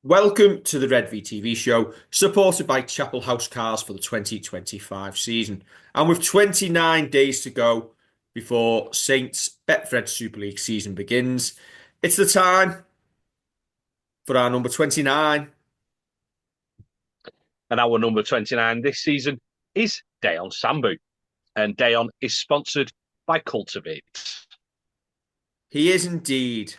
Welcome to the Red VTV show, supported by Chapel House Cars for the 2025 season. And with 29 days to go before Saints Betfred Super League season begins, it's the time for our number 29. And our number 29 this season is Dayon Sambou. And Dayon is sponsored by Cultivate. He is indeed.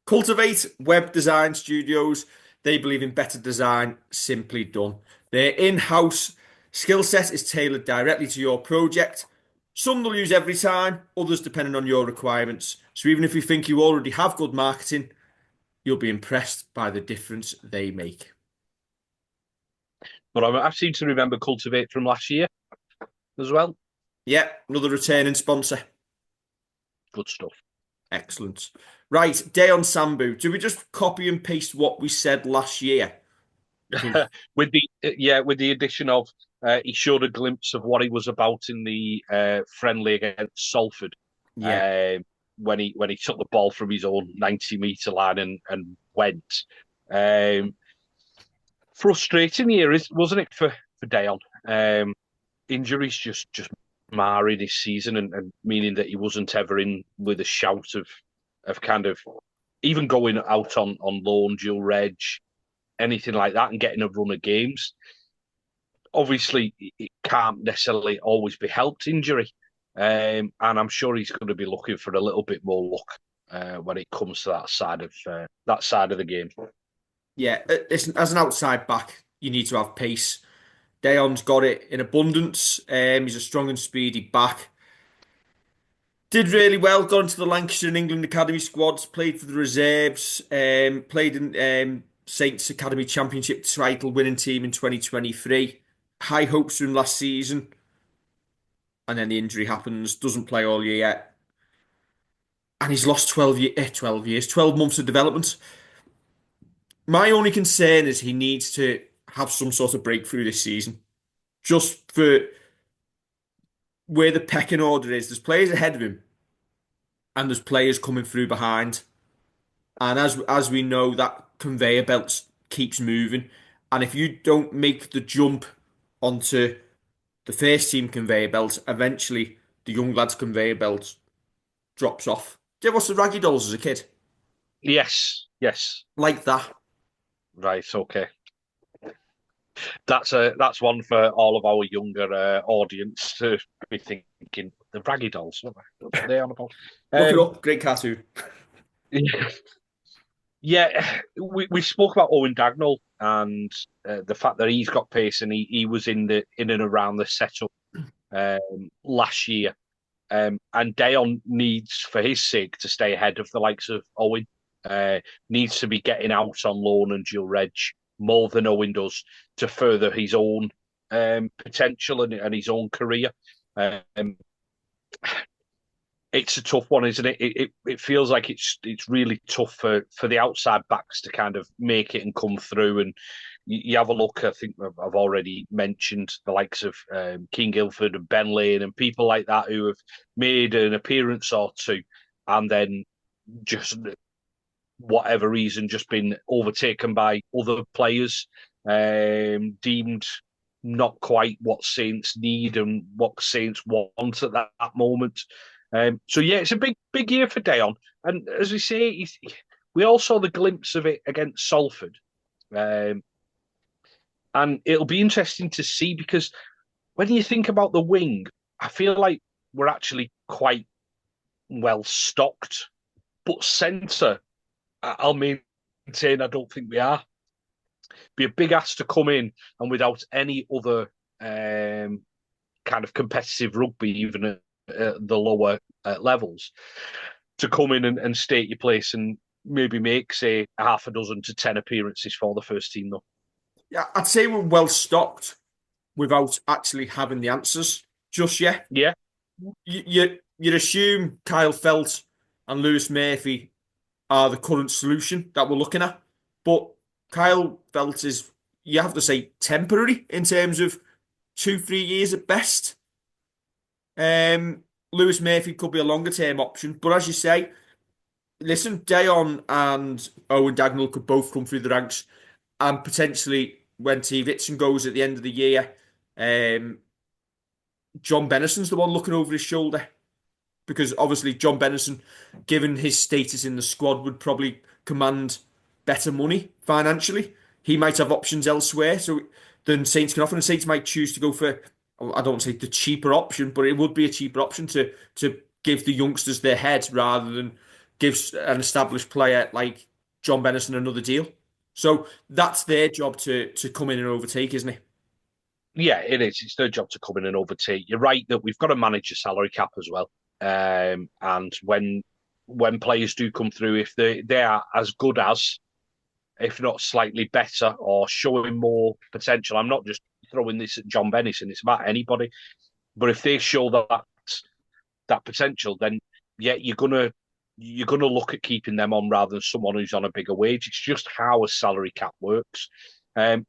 Cultivate Web Design Studios. They believe in better design, simply done. Their in-house skill set is tailored directly to your project. Some they'll use every time, others depending on your requirements. So even if you think you already have good marketing, you'll be impressed by the difference they make. But I seem to remember Cultivate from last year as well. Yeah, another returning sponsor. Good stuff. Excellent. Right, Deon Sambou. Do we just copy and paste what we said last year? with the addition of he showed a glimpse of what he was about in the friendly against Salford. Yeah. Um, when he took the ball from his own 90-meter line and went. Frustrating year, wasn't it, for Dayon? Injuries just marred his season, and meaning that he wasn't ever in with a shout of kind of even going out on loan, dual reg, anything like that, and getting a run of games. Obviously, it can't necessarily always be helped injury, and I'm sure he's going to be looking for a little bit more luck when it comes to that side of the game. Yeah, as an outside back, you need to have pace. Dayon's got it in abundance. He's a strong and speedy back. Did really well, got into the Lancashire and England Academy squads, played for the reserves, played in Saints Academy Championship title winning team in 2023. High hopes for him last season. And then the injury happens, doesn't play all year yet. And he's lost 12 months of development. My only concern is he needs to have some sort of breakthrough this season. Just for where the pecking order is. There's players ahead of him and there's players coming through behind. And as we know, that conveyor belt keeps moving. And if you don't make the jump onto the first team conveyor belt, eventually the young lads conveyor belt drops off. Do you ever watch the Raggy Dolls as a kid? Yes, Like that. right, okay. That's one for all of our younger audience to be thinking. The Raggy Dolls, what are they on about? Look it Um, up. Great cartoon. yeah, we spoke about Owen Dagnall and the fact that he's got pace, and he was in and around the setup last year. And Dayon needs, for his sake, to stay ahead of the likes of Owen. Needs to be getting out on loan and dual reg more than Owen does to further his own potential and his own career. Um, it's a tough one, isn't it? It feels like it's really tough for the outside backs to kind of make it and come through. And you have a look. I think I've already mentioned the likes of King Guildford and Ben Lane and people like that who have made an appearance or two, and then just whatever reason just been overtaken by other players, deemed not quite what Saints need and what Saints want at that moment. So yeah, it's a big year for Dayon, and as we say, we all saw the glimpse of it against Salford, um, and it'll be interesting to see because when you think about the wing, I feel like we're actually quite well stocked, but centre, I'll maintain I don't think we are. Be a big ask to come in and without any other kind of competitive rugby, even at the lower levels, to come in and state your place and maybe make, say, half a dozen to 10 appearances for the first team, though. Yeah, I'd say we're well stocked without actually having the answers just yet. Yeah, You'd assume Kyle Felt and Lewis Murphy are the current solution that we're looking at. But Kyle Felt is, you have to say, temporary in terms of 2, 3 years at best. Lewis Murphy could be a longer term option. But as you say, listen, Dayon and Owen Dagnall could both come through the ranks, and potentially when T. Ritson goes at the end of the year, um, John Bennison's the one looking over his shoulder. Because obviously John Bennison, given his status in the squad, would probably command better money financially. He might have options elsewhere, so than Saints can offer, and Saints might choose to go for, I don't want to say the cheaper option, but it would be a cheaper option to give the youngsters their head rather than give an established player like John Bennison another deal. So that's their job to come in and overtake, isn't it? Yeah, it is. It's their job to come in and overtake. You're right that we've got to manage a salary cap as well. And when players do come through, if they are as good as, if not slightly better, or showing more potential, I'm not just throwing this at John Bennison. It's about anybody. But if they show that potential, then yeah, you're gonna look at keeping them on rather than someone who's on a bigger wage. It's just how a salary cap works. I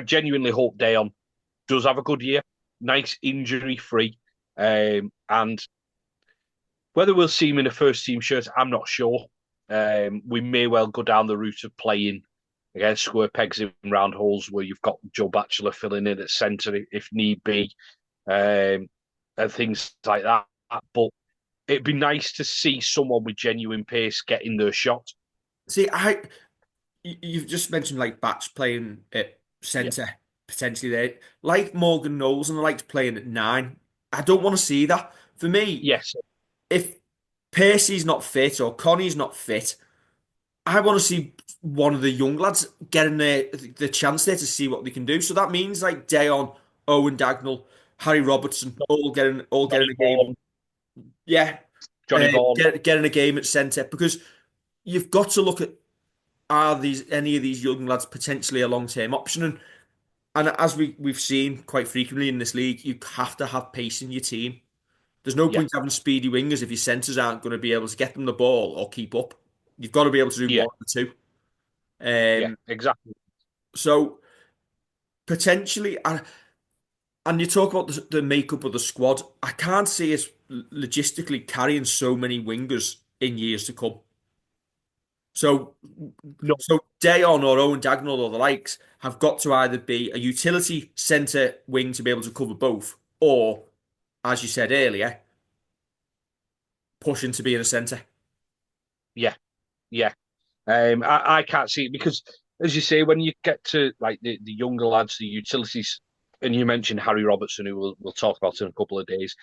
genuinely hope Deon does have a good year, nice injury free, and whether we'll see him in a first team shirt, I'm not sure. We may well go down the route of playing again square pegs in round holes, where you've got Joe Batchelor filling in at centre if need be, and things like that. But it'd be nice to see someone with genuine pace getting their shot. See, you've just mentioned like Batch playing at Yeah. centre potentially there, like Morgan Knowles, and I liked playing at nine. I don't want to see that. For me, Yes. if Percy's not fit or Connie's not fit, I want to see one of the young lads getting the chance there to see what they can do. So that means like Dayon, Owen Dagnall, Harry Robertson, all getting Johnny a game. Vaughan. Yeah, Johnny Vaughan. getting a game at centre because you've got to look at, are these any of these young lads potentially a long term option? And as we've seen quite frequently in this league, you have to have pace in your team. There's no Yeah. point having speedy wingers if your centres aren't going to be able to get them the ball or keep up. You've got to be able to do Yeah. one or two. Yeah. Um, Exactly. so potentially, and you talk about the makeup of the squad. I can't see us logistically carrying so many wingers in years to come. So, No. so Dayon or Owen Dagnall or the likes have got to either be a utility centre wing to be able to cover both, or, as you said earlier, pushing to be in a centre. Yeah. Yeah. I can't see it because, as you say, when you get to like the younger lads, the utilities, and you mentioned Harry Robertson, who we'll talk about in a couple of days,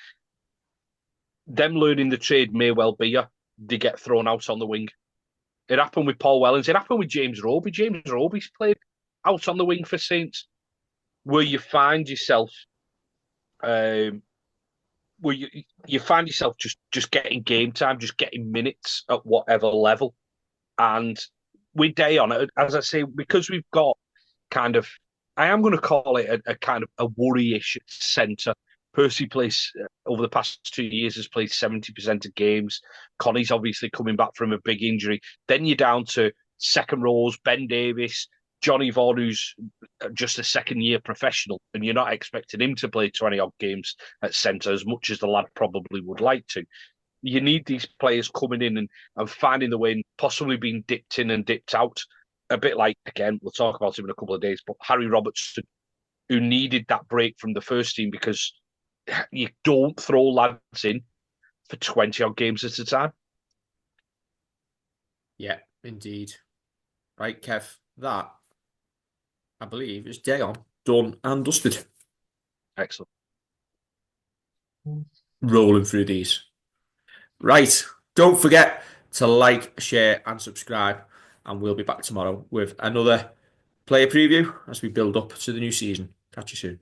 them learning the trade may well be they get thrown out on the wing. It happened with Paul Wellens. It happened with James Roby. James Roby's played out on the wing for Saints, where you find yourself, um, where you find yourself just getting game time, just getting minutes at whatever level. And with Day on it, as I say, because we've got kind of, I am going to call it a kind of a worry-ish centre. Percy plays over the past 2 years has played 70% of games. Connie's obviously coming back from a big injury. Then you're down to second rows, Ben Davis, Johnny Vaughan, who's just a second year professional, and you're not expecting him to play 20 odd games at centre as much as the lad probably would like to. You need these players coming in and finding the way and possibly being dipped in and dipped out. A bit like, again, we'll talk about him in a couple of days, but Harry Robertson, who needed that break from the first team because you don't throw lads in for 20 odd games at a time. Yeah, indeed. Right, Kev. That, I believe, is Dayon done and dusted. Excellent. Rolling through these. Right. Don't forget to like, share, and subscribe. And we'll be back tomorrow with another player preview as we build up to the new season. Catch you soon.